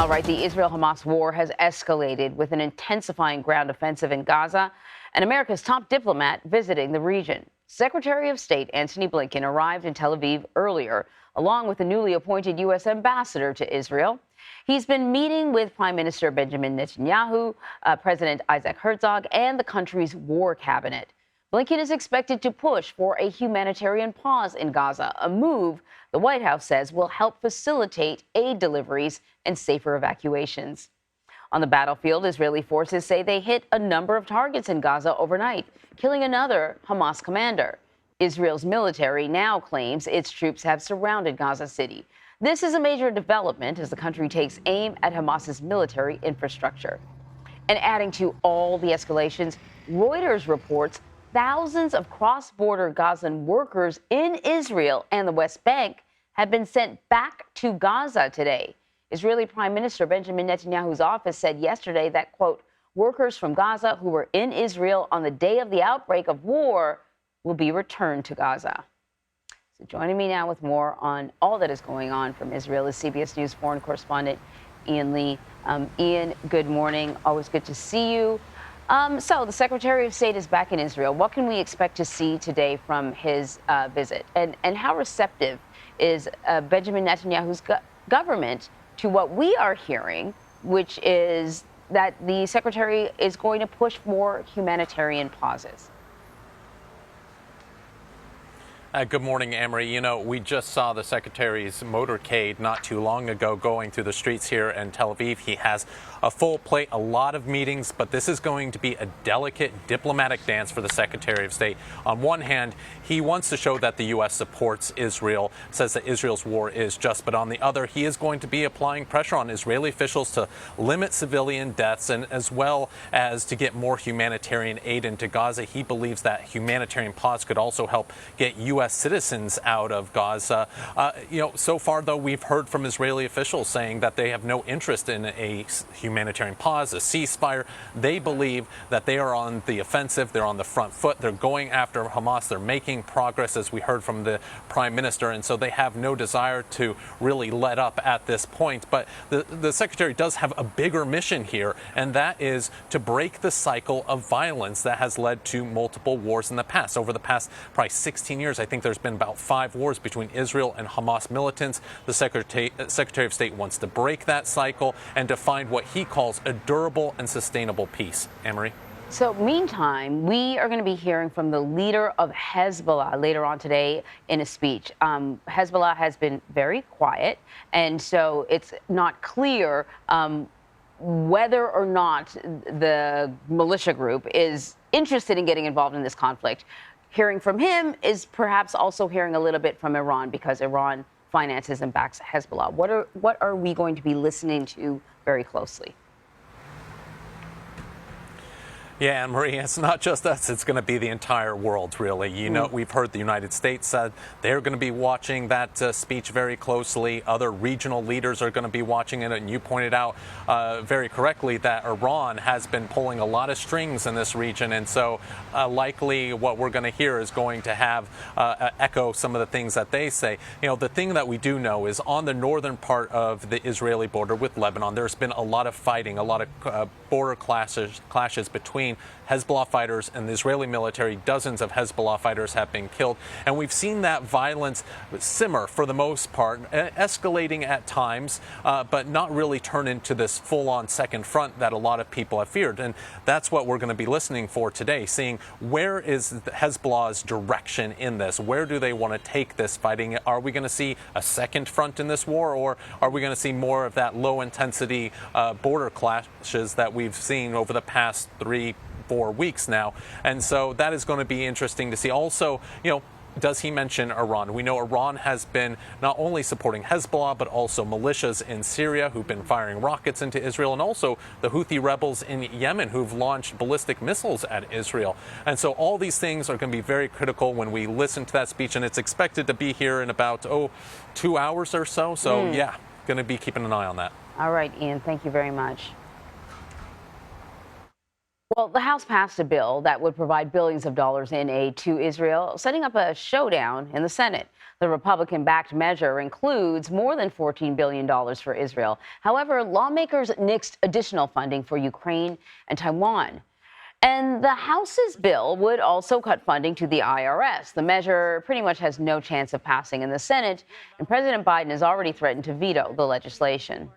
All right, the Israel-Hamas war has escalated with an intensifying ground offensive in Gaza and America's top diplomat visiting the region. Secretary of State Antony Blinken arrived in Tel Aviv earlier, along with the newly appointed U.S. ambassador to Israel. He's been meeting with Prime Minister Benjamin Netanyahu, President Isaac Herzog, and the country's war cabinet. Blinken is expected to push for a humanitarian pause in Gaza, a move the White House says will help facilitate aid deliveries and safer evacuations. On the battlefield, Israeli forces say they hit a number of targets in Gaza overnight, killing another Hamas commander. Israel's military now claims its troops have surrounded Gaza City. This is a major development as the country takes aim at Hamas's military infrastructure. And adding to all the escalations, Reuters reports thousands of cross-border Gazan workers in Israel and the West Bank have been sent back to Gaza today. Israeli Prime Minister Benjamin Netanyahu's office said yesterday that, quote, workers from Gaza who were in Israel on the day of the outbreak of war will be returned to Gaza. So joining me now with more on all that is going on from Israel is CBS News foreign correspondent Ian Lee. Ian, good morning. Always good to see you. So the Secretary of State is back in Israel. What can we expect to see today from his visit? And how receptive is Benjamin Netanyahu's government to what we are hearing, which is that the Secretary is going to push for humanitarian pauses? Good morning, Amory. You know, we just saw the Secretary's motorcade not too long ago going through the streets here in Tel Aviv. He has a full plate, a lot of meetings, but this is going to be a delicate diplomatic dance for the Secretary of State. On one hand, he wants to show that the U.S. supports Israel, says that Israel's war is just, but on the other, he is going to be applying pressure on Israeli officials to limit civilian deaths and as well as to get more humanitarian aid into Gaza. He believes that humanitarian pause could also help get U.S. citizens out of Gaza. So far, though, we've heard from Israeli officials saying that they have no interest in a humanitarian pause, a ceasefire. They believe that they are on the offensive. They're on the front foot. They're going after Hamas. They're making progress, as we heard from the Prime Minister, and so they have no desire to really let up at this point. But the Secretary does have a bigger mission here, and that is to break the cycle of violence that has led to multiple wars in the past. Over the past probably 16 years, I think there's been about 5 wars between Israel and Hamas militants. The Secretary of State wants to break that cycle and to find what he calls a durable and sustainable peace. Amory? So meantime, we are going to be hearing from the leader of Hezbollah later on today in a speech. Hezbollah has been very quiet, and so it's not clear whether or not the militia group is interested in getting involved in this conflict. Hearing from him is perhaps also hearing a little bit from Iran, because Iran finances and backs Hezbollah. What are we going to be listening to very closely? Yeah, and Marie, it's not just us. It's going to be the entire world, really. You know, we've heard the United States said they're going to be watching that speech very closely. Other regional leaders are going to be watching it. And you pointed out very correctly that Iran has been pulling a lot of strings in this region. And so likely what we're going to hear is going to have echo some of the things that they say. You know, the thing that we do know is on the northern part of the Israeli border with Lebanon, there's been a lot of fighting, a lot of border clashes between Hezbollah fighters and the Israeli military. Dozens of Hezbollah fighters have been killed. And we've seen that violence simmer for the most part, escalating at times, but not really turn into this full-on second front that a lot of people have feared. And that's what we're going to be listening for today, seeing where is Hezbollah's direction in this? Where do they want to take this fighting? Are we going to see a second front in this war, or are we going to see more of that low-intensity border clashes that we've seen over the past 3-4 weeks now? And so that is going to be interesting to see. Also, does he mention Iran? We know Iran has been not only supporting Hezbollah, but also militias in Syria who've been firing rockets into Israel, and also the Houthi rebels in Yemen who've launched ballistic missiles at Israel. And so all these things are going to be very critical when we listen to that speech, and it's expected to be here in about 2 hours or so. So yeah, going to be keeping an eye on that. All right, Ian, thank you very much. Well, the House passed a bill that would provide billions of dollars in aid to Israel, setting up a showdown in the Senate. The Republican backed measure includes more than $14 billion for Israel. However, lawmakers nixed additional funding for Ukraine and Taiwan. And the House's bill would also cut funding to the IRS. The measure pretty much has no chance of passing in the Senate, and President Biden has already threatened to veto the legislation.